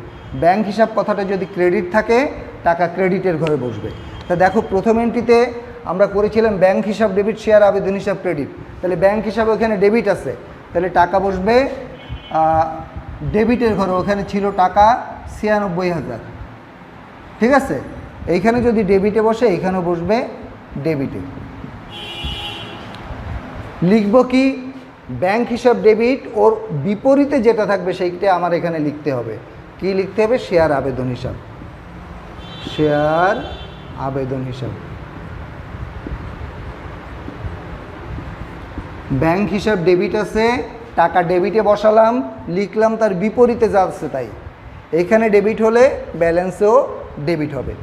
ব্যাংক হিসাব কথাটা যদি ক্রেডিট থাকে, টাকা ক্রেডিটের ঘরে বসবে। তা দেখো, প্রথম এন্ট্রিতে আমরা করেছিলাম ব্যাংক হিসাব ডেবিট, শেয়ার আবেদন হিসাব ক্রেডিট। তাহলে ব্যাংক হিসাবে ওখানে ডেবিট আছে, তাহলে টাকা বসবে ডেবিটের ঘরে। ওখানে ছিল টাকা ৯৬,০০০, ঠিক আছে। এইখানে যদি ডেবিটে বসে, এইখানেও বসবে ডেবিটে। লিখব কি? ব্যাংক হিসাব ডেবিট, ওর বিপরীতে যেটা থাকবে সেইটা আমার এখানে লিখতে হবে। কি লিখতে হবে? শেয়ার আবেদন হিসাব। শেয়ার আবেদন হিসাব। ব্যাংক হিসাব ডেবিট আছে, টাকা ডেবিটে বসালাম, লিখলাম তার বিপরীতে যা আছে তাই। এইখানে ডেবিট হলে ব্যালেন্সেও ডেবিট হবে।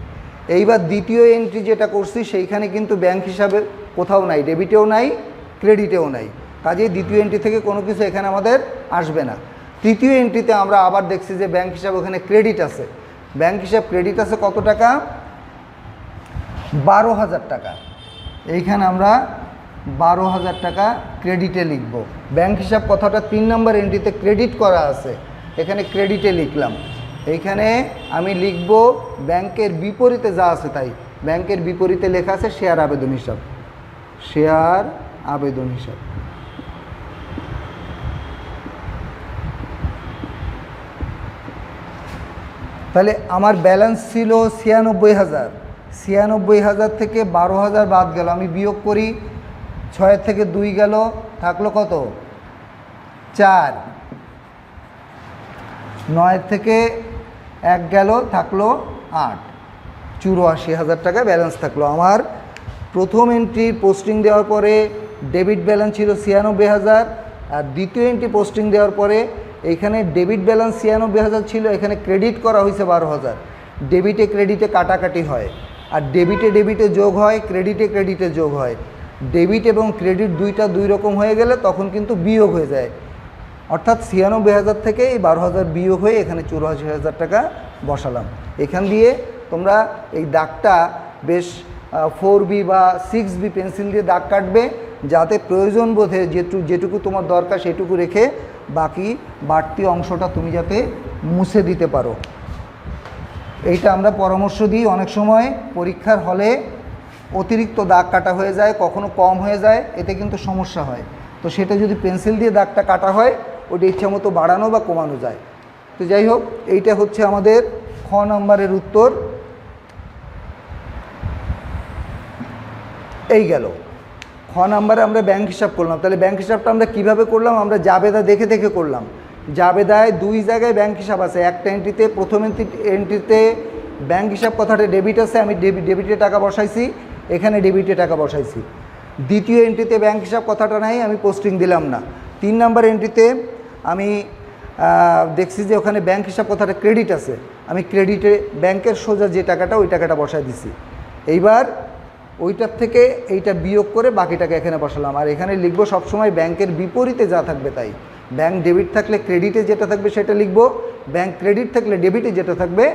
এইবার দ্বিতীয় এন্ট্রি যেটা করছি, সেইখানে কিন্তু ব্যাংক হিসাবে কোথাও নাই, ডেবিটেও নাই, ক্রেডিটেও নাই। কাজেই দ্বিতীয় এন্ট্রি থেকে কোনো কিছু এখানে আমাদের আসবে না। তৃতীয় এন্ট্রিতে আমরা আবার দেখছি যে ব্যাংক হিসাব ওখানে ক্রেডিট আছে। ব্যাংক হিসাব ক্রেডিট আছে কত টাকা? ১২,০০০ টাকা। এইখানে আমরা ১২,০০০ টাকা ক্রেডিটে লিখব। ব্যাংক হিসাব কথাটা 3 নম্বর এন্ট্রিতে ক্রেডিট করা আছে, এখানে ক্রেডিটে লিখলাম। এইখানে আমি লিখব ব্যাংকের বিপরীতে যা আছে তাই। ব্যাংকের বিপরীতে লেখা আছে শেয়ার আবেদন হিসাব। শেয়ার আবেদন হিসাব। তাহলে আমার ব্যালেন্স ছিল ৯৬,০০০। ৯৬,০০০ থেকে ১২,০০০ বাদ গেল, আমি বিয়োগ করি। ৬ থেকে ২ গেল, থাকলো কত? ৪। ৯ থেকে ১ গেল, থাকলো ৮। ৮৪,০০০ টাকা ব্যালেন্স থাকলো আমার। প্রথম এন্ট্রি পোস্টিং দেওয়ার পরে ডেবিট ব্যালেন্স ছিল ৯৬,০০০, আর দ্বিতীয় এন্ট্রি পোস্টিং দেওয়ার পরে এইখানে ডেবিট ব্যালেন্স ৯৬,০০০ ছিল, এখানে ক্রেডিট করা হয়েছে ১২,০০০। ডেবিটে ক্রেডিটে কাটাকাটি হয়, আর ডেবিটে ডেবিটে যোগ হয়, ক্রেডিটে ক্রেডিটে যোগ হয়। ডেবিট এবং ক্রেডিট দুইটা দুই রকম হয়ে গেলে তখন কিন্তু বিয়োগ হয়ে যায়। অর্থাৎ ৯৬,০০০ থেকে এই ১২,০০০ বিয়োগ হয়ে এখানে ৮৪,০০০ টাকা বসালাম। এখান দিয়ে তোমরা এই দাগটা বেশ 4B বা 6B পেন্সিল দিয়ে দাগ কাটবে, যাতে প্রয়োজন বোধে যেটুকু তোমার দরকার সেটুকু রেখে বাকি বাড়তি অংশটা তুমি যাতে মুছে দিতে পারো। এইটা আমরা পরামর্শ দিই। অনেক সময় পরীক্ষার হলে অতিরিক্ত দাগ কাটা হয়ে যায়, কখনো কম হয়ে যায়, এতে কিন্তু সমস্যা হয়। তো সেটা যদি পেন্সিল দিয়ে দাগটা কাটা হয়, ওটা ইচ্ছা মতো বাড়ানো বা কমানো যায়। তো যাই হোক, এইটা হচ্ছে আমাদের খ নম্বরের উত্তর। এই গেল খ নম্বরে আমরা ব্যাংক হিসাব করলাম। তাহলে ব্যাংক হিসাবটা আমরা কিভাবে করলাম? আমরা জাবেদা দেখে দেখে করলাম। জাবেদায় 2 জায়গায় ব্যাংক হিসাব আছে। একটা এন্ট্রিতে, প্রথম এন্ট্রিতে ব্যাংক হিসাব কথাটা ডেবিট আছে, আমি ডেবিটে টাকা বসাইছি। এখানে ডেবিটে টাকা বসাইছি। দ্বিতীয় এন্ট্রিতে ব্যাংক হিসাব কথাটা নাই, আমি পোস্টিং দিলাম না। 3 নাম্বার এন্ট্রিতে আমি দেখছি যে ওখানে ব্যাংক হিসাব কথাটা ক্রেডিট আছে, আমি ক্রেডিটে ব্যাংকের সোজা যে টাকাটা ওই টাকাটা বসাই দিছি। এইবার ওইটার থেকে এইটা বিয়োগ করে বাকি টাকা এখানে বসালাম। আর এখানে লিখবো সবসময় ব্যাংকের বিপরীতে যা থাকবে তাই। ব্যাংক ডেবিট থাকলে ক্রেডিটে যেটা থাকবে সেটা লিখবো, ব্যাংক ক্রেডিট থাকলে ডেবিটে যেটা থাকবে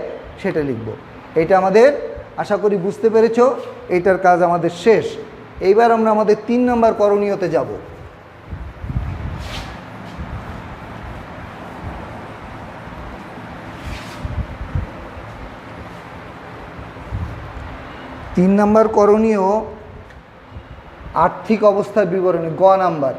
সেটা লিখবো। এইটা আমাদের আশা করি বুঝতে পেরেছো। এইটার কাজ আমাদের শেষ। এইবার আমরা আমাদের 3 নম্বর করণীয়তে যাব। তিন নম্বর করণীয় আর্থিক অবস্থার বিবরণী, গ নাম্বার।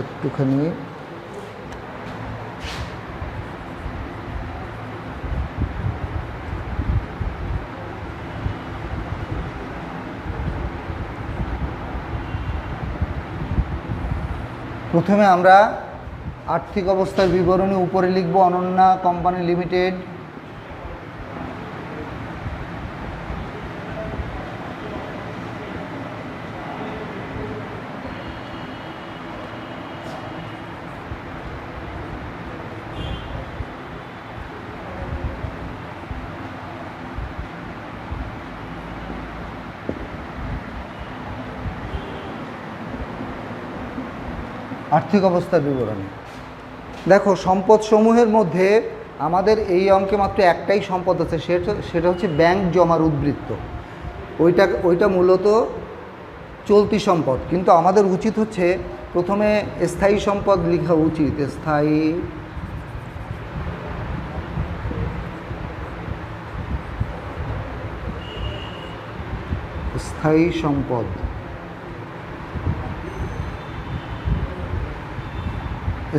একটুখানি প্রথমে আমরা আর্থিক অবস্থার বিবরণী উপরে লিখব অনন্যা কোম্পানি লিমিটেড। আর্থিক অবস্থার বিবরণী। দেখো, সম্পদ সমূহের মধ্যে আমাদের এই অঙ্কে মাত্র একটাই সম্পদ আছে, সেটা হচ্ছে ব্যাংক জমার উদ্বৃত্ত। ওইটা মূলত চলতি সম্পদ, কিন্তু আমাদের উচিত হচ্ছে প্রথমে স্থায়ী সম্পদ লেখা উচিত। স্থায়ী সম্পদ।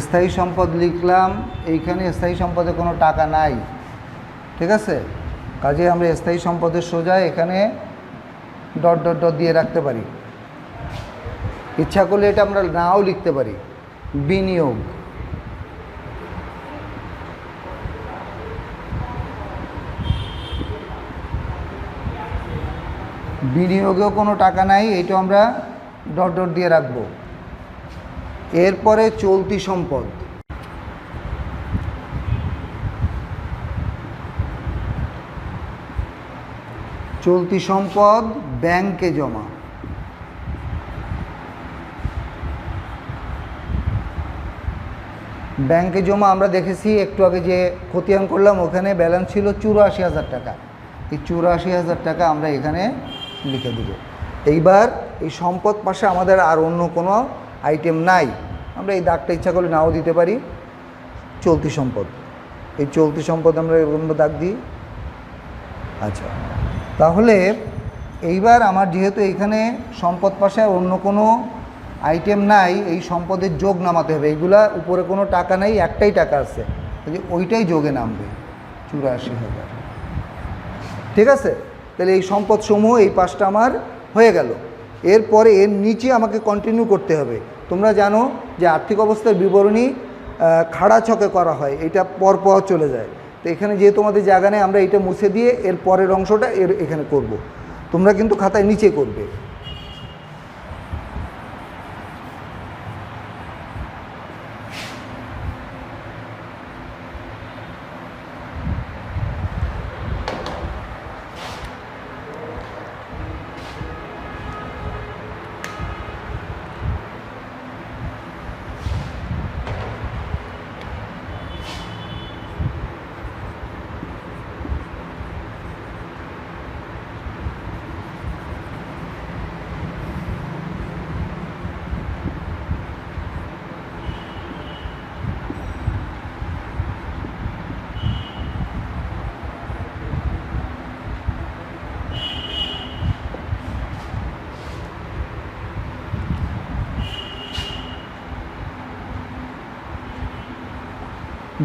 স্থায়ী সম্পদ লিখলাম, এইখানে স্থায়ী সম্পদে কোনো টাকা নাই, ঠিক আছে। কাজে আমরা স্থায়ী সম্পদের সোজা এখানে ডট ডট ডট দিয়ে রাখতে পারি। ইচ্ছা করলে এটা আমরা নাও লিখতে পারি। বিনিয়োগ, বিনিয়োগেও কোনো টাকা নাই, এইটা আমরা ডট ডট দিয়ে রাখবো। এরপরে চলতি সম্পদ। চলতি সম্পদ ব্যাংকে জমা। ব্যাংকে জমা আমরা দেখেছি একটু আগে যে খতিয়ান করলাম, ওখানে ব্যালেন্স ছিল 84,000 টাকা। এই 84,000 টাকা আমরা এখানে লিখে দেব। এইবার এই সম্পদ পাশে আমাদের আর অন্য কোনো আইটেম নাই, আমরা এই দাগটা ইচ্ছা করলে নাও দিতে পারি। চলতি সম্পদ, এই চলতি সম্পদ আমরা এরকম দাগ দিই। আচ্ছা, তাহলে এইবার আমার যেহেতু এইখানে সম্পদ পাশে অন্য কোনো আইটেম নাই, এই সম্পদের যোগ নামাতে হবে। এইগুলা উপরে কোনো টাকা নেই, একটাই টাকা আছে, ওইটাই যোগে নামবে, 84,000। ঠিক আছে, তাহলে এই সম্পদ সমূহ এই পাশটা আমার হয়ে গেল। এরপরে এর নিচে আমাকে কন্টিনিউ করতে হবে। তোমরা জানো যে আর্থিক অবস্থার বিবরণী খাড়া ছকে করা হয়, এটা পরপর চলে যায়। তো এখানে যেহেতু আমাদের জায়গা নেই, আমরা এটা মুছে দিয়ে এর পরের অংশটা এখানে করব। তোমরা কিন্তু খাতায় নিচে করবে।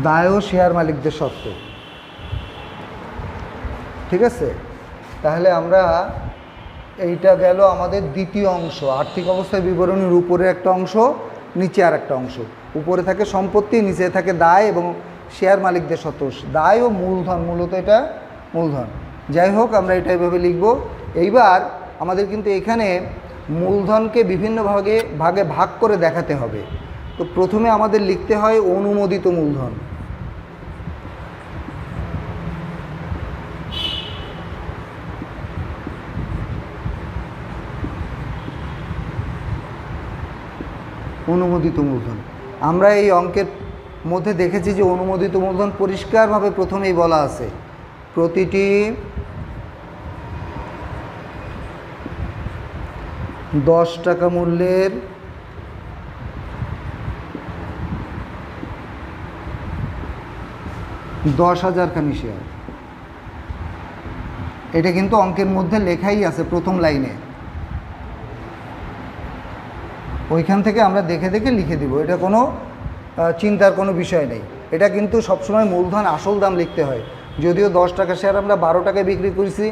দায় ও শেয়ার মালিকদের সত্ত্ব। ঠিক আছে, তাহলে আমরা এইটা গেল আমাদের দ্বিতীয় অংশ। আর্থিক অবস্থার বিবরণীর উপরে একটা অংশ, নিচে আর একটা অংশ। উপরে থাকে সম্পত্তি, নিচে থাকে দায় এবং শেয়ার মালিকদের সত্ত্ব। দায় ও মূলধন, মূলত এটা মূলধন। যাই হোক, আমরা এটা এইভাবে লিখব। এইবার আমাদের কিন্তু এখানে মূলধনকে বিভিন্ন ভাগে ভাগে ভাগ করে দেখাতে হবে। তো প্রথমে আমাদের লিখতে হয় অনুমোদিত মূলধন। অনুমোদিত মূলধন আমরা এই অঙ্কের মধ্যে দেখেছি যে অনুমোদিত মূলধন পরিষ্কারভাবে প্রথমেই বলা আছে, প্রতিটি 10 টাকা মূল্যের 10,000 খানি শেয়ার। এটা কিন্তু অঙ্কের মধ্যে লেখাই আছে প্রথম লাইনে, ওইখান থেকে আমরা দেখে দেখে লিখে দিব। এটা কোনো চিন্তার কোনো বিষয় নেই। এটা কিন্তু সবসময় মূলধন আসল দাম লিখতে হয়। যদিও 10 টাকা শেয়ার আমরা 12 টাকায় বিক্রি করেছি,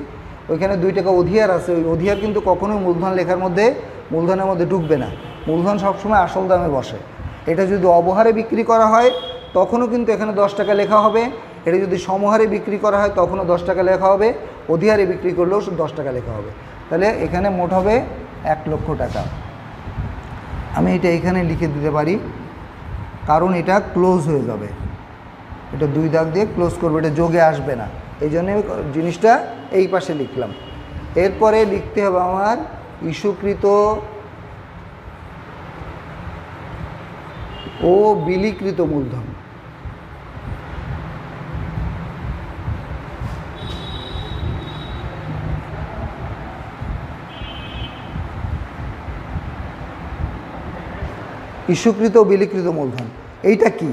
ওইখানে 2 টাকা অধিয়ার আছে, ওই অধিয়ার কিন্তু কখনোই মূলধন লেখার মধ্যে, মূলধনের মধ্যে ঢুকবে না। মূলধন সবসময় আসল দামে বসে। এটা যদি অবহারে বিক্রি করা হয় তখনও কিন্তু এখানে 10 টাকা লেখা হবে। এটা যদি সমহারে বিক্রি করা হয় তখনও 10 টাকা লেখা হবে। অধিহারে বিক্রি করলেও 10 টাকা লেখা হবে। তাহলে এখানে মোট হবে 1 লক্ষ টাকা। আমি এটা এখানে লিখে দিতে পারি, কারণ এটা ক্লোজ হয়ে যাবে। এটা 2 দাগ দিয়ে ক্লোজ করবো, এটা যোগে আসবে না। এই জন্য জিনিসটা এই পাশে লিখলাম। এরপরে লিখতে হবে আমার ইস্যুকৃত ও বিলিকৃত মূলধন। ইস্যুকৃত ও বিলিকৃত মূলধন এইটা কি?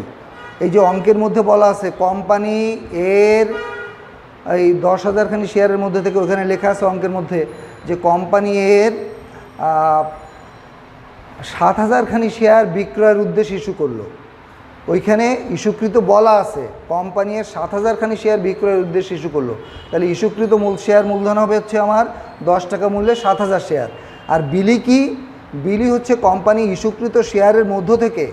এই যে অঙ্কের মধ্যে বলা আছে কোম্পানি এর এই 10,000 খানি শেয়ারের মধ্যে থেকে ওখানে লেখা আছে অঙ্কের মধ্যে যে কোম্পানি এর 7,000 খানি শেয়ার বিক্রয়ের উদ্দেশ্যে ইস্যু করলো। ওইখানে ইস্যুকৃত বলা আছে কোম্পানি এর 7,000 খানি শেয়ার বিক্রয়ের উদ্দেশ্যে ইস্যু করলো। তাহলে ইস্যুকৃত শেয়ার মূলধন হবে হচ্ছে আমার 10 টাকা মূল্যে 7,000 শেয়ার। আর বিলি কি? বিলি হচ্ছে কোম্পানি ইস্যুকৃত শেয়ারের মধ্য থেকে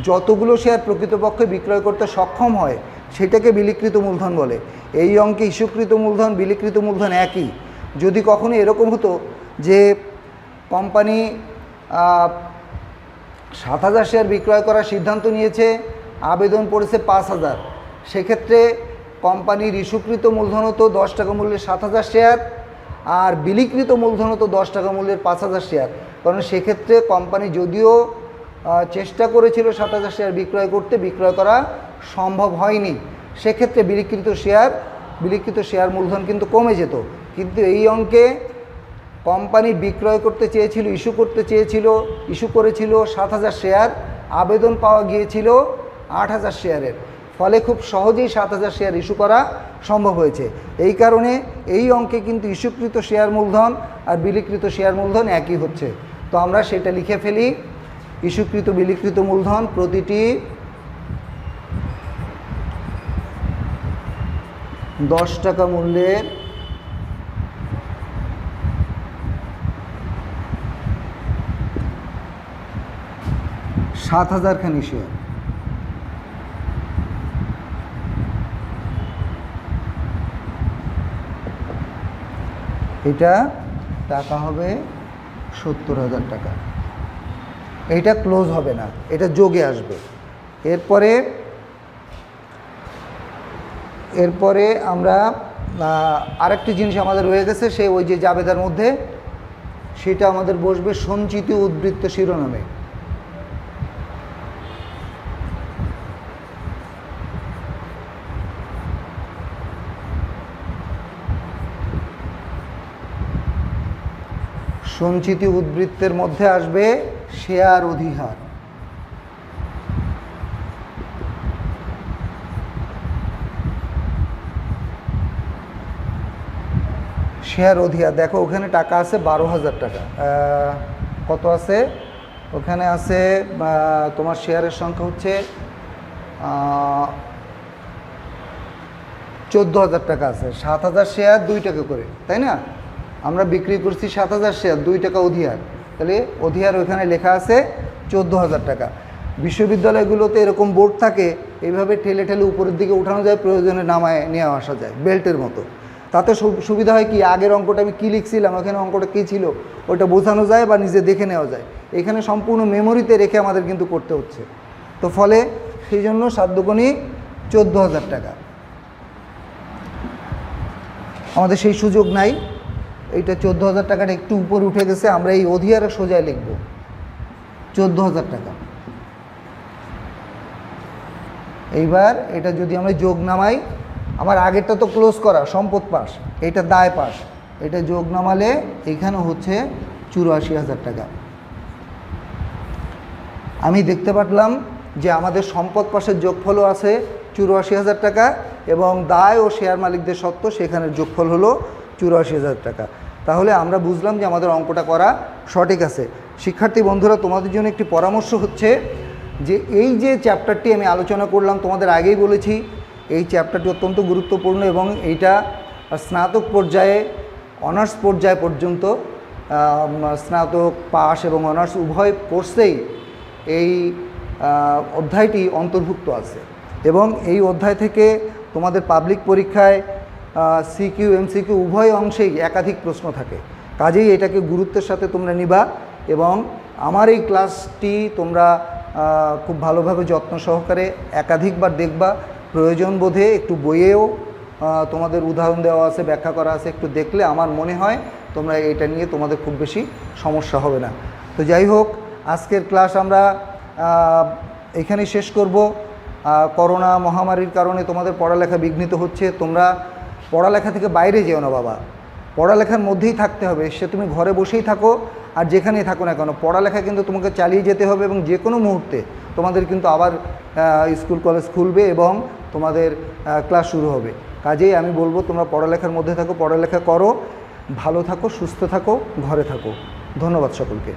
যতগুলো শেয়ার প্রকৃতপক্ষে বিক্রয় করতে সক্ষম হয় সেটাকে বিলিকৃত মূলধন বলে। এই অঙ্কে ইস্যুকৃত মূলধন বিলিকৃত মূলধন একই। যদি কখনো এরকম হতো যে কোম্পানি 7,000 শেয়ার বিক্রয় করার সিদ্ধান্ত নিয়েছে, আবেদন পড়েছে 5,000, সেক্ষেত্রে কোম্পানির ইস্যুকৃত মূলধন হতো 10 টাকা মূল্যের 7,000 শেয়ার, আর বিলিকৃত মূলধন হতো 10 টাকা মূল্যের 5,000 শেয়ার। কারণ সেক্ষেত্রে কোম্পানি যদিও চেষ্টা করেছিল 7,000 শেয়ার বিক্রয় করতে, বিক্রয় করা সম্ভব হয়নি, সেক্ষেত্রে বিলিকৃত শেয়ার মূলধন কিন্তু কমে যেত। কিন্তু এই অঙ্কে কোম্পানি বিক্রয় করতে চেয়েছিল, ইস্যু করেছিল 7,000 শেয়ার, আবেদন পাওয়া গিয়েছিল 8,000 শেয়ারের, ফলে খুব সহজেই 7,000 শেয়ার ইস্যু করা সম্ভব হয়েছে। এই কারণে এই অঙ্কে কিন্তু ইস্যুকৃত শেয়ার মূলধন আর বিলিকৃত শেয়ার মূলধন একই হচ্ছে। তো আমরা সেটা লিখে ফেলি, ইস্যুকৃত বিলিকৃত মূলধন প্রতিটি 10 টাকা মূল্যের 7,000 খানি শেয়ার। এটা টাকা হবে 70,000 টাকা। এইটা ক্লোজ হবে না, এটা যোগে আসবে। এরপরে আমরা আরেকটি জিনিস আমাদের রয়ে গেছে, সে ওই যে জাবেদার মধ্যে, সেটা আমাদের বসবে সঞ্চিত উদ্বৃত্ত শিরোনামে। সঞ্চিত উদ্বৃত্তের মধ্যে আসবে শেয়ার অধিহার। শেয়ার অধিহার দেখো, ওখানে টাকা আছে 12,000 টাকা। কত আছে ওখানে? আছে তোমার শেয়ারের সংখ্যা হচ্ছে 14,000 টাকা আছে। 7,000 শেয়ার 2 টাকা করে, তাই না? আমরা বিক্রি করছি 7,000 শেয়ার, 2 টাকা অধিহার। তাহলে অধিহার ওইখানে লেখা আছে 14,000 টাকা। বিশ্ববিদ্যালয়গুলোতে এরকম বোর্ড থাকে, এইভাবে ঠেলে ঠেলে উপরের দিকে উঠানো যায়, প্রয়োজনে নামায় নিয়ে আসা যায় বেল্টের মতো। তাতে সুবিধা হয় কি, আগের অঙ্কটা আমি কী লিখছিলাম, ওখানে অঙ্কটা কী ছিল ওটা বোঝানো যায় বা নিজে দেখে নেওয়া যায়। এখানে সম্পূর্ণ মেমোরিতে রেখে আমাদের কিন্তু করতে হচ্ছে। তো ফলে সেই জন্য 7 দুগুণী 14,000 টাকা। আমাদের সেই সুযোগ নাই, এইটা 14,000 টাকাটা একটু উপরে উঠে গেছে, আমরা এই অধিহারে সোজায় লিখব 14,000 টাকা। এইবার এটা যদি আমরা যোগ নামাই, আমার আগেরটা তো ক্লোজ করা, সম্পদ পাস, এটা দায় পাস, এটা যোগ নামালে এখানে হচ্ছে 84,000 টাকা। আমি দেখতে পারলাম যে আমাদের সম্পদ পাশের যোগফলও আছে 84,000 টাকা, এবং দায় ও শেয়ার মালিকদের সত্ত্ব সেখানের যোগফল হলো 84,000 টাকা। তাহলে আমরা বুঝলাম যে আমাদের অঙ্কটা করা সঠিক আছে। শিক্ষার্থী বন্ধুরা, তোমাদের জন্য একটি পরামর্শ হচ্ছে যে এই যে চ্যাপ্টারটি আমি আলোচনা করলাম, তোমাদের আগেই বলেছি এই চ্যাপ্টারটি অত্যন্ত গুরুত্বপূর্ণ, এবং এইটা স্নাতক পর্যায়ে, অনার্স পর্যায় পর্যন্ত, স্নাতক পাস এবং অনার্স উভয় কোর্সেই এই অধ্যায়টি অন্তর্ভুক্ত আছে। এবং এই অধ্যায় থেকে তোমাদের পাবলিক পরীক্ষায় সিকিউ এমসিকিউ উভয় অংশেই একাধিক প্রশ্ন থাকে। কাজেই এটাকে গুরুত্বের সাথে তোমরা নিবা, এবং আমার এই ক্লাসটি তোমরা খুব ভালোভাবে যত্ন সহকারে একাধিকবার দেখবা। প্রয়োজন বোধে একটু বইয়েও তোমাদের উদাহরণ দেওয়া আছে, ব্যাখ্যা করা আছে, একটু দেখলে আমার মনে হয় তোমরা এটা নিয়ে তোমাদের খুব বেশি সমস্যা হবে না। তো যাই হোক, আজকের ক্লাস আমরা এখানেই শেষ করব। করোনা মহামারীর কারণে তোমাদের পড়ালেখা বিঘ্নিত হচ্ছে, তোমরা পড়ালেখা থেকে বাইরে যেও না বাবা, পড়ালেখার মধ্যেই থাকতে হবে। সে তুমি ঘরে বসেই থাকো আর যেখানেই থাকো না কেন, পড়ালেখা কিন্তু তোমাকে চালিয়ে যেতে হবে, এবং যে কোনো মুহূর্তে তোমাদের কিন্তু আবার স্কুল কলেজ খুলবে এবং তোমাদের ক্লাস শুরু হবে। কাজেই আমি বলবো তোমরা পড়ালেখার মধ্যে থাকো, পড়ালেখা করো, ভালো থাকো, সুস্থ থাকো, ঘরে থাকো। ধন্যবাদ সকলকে।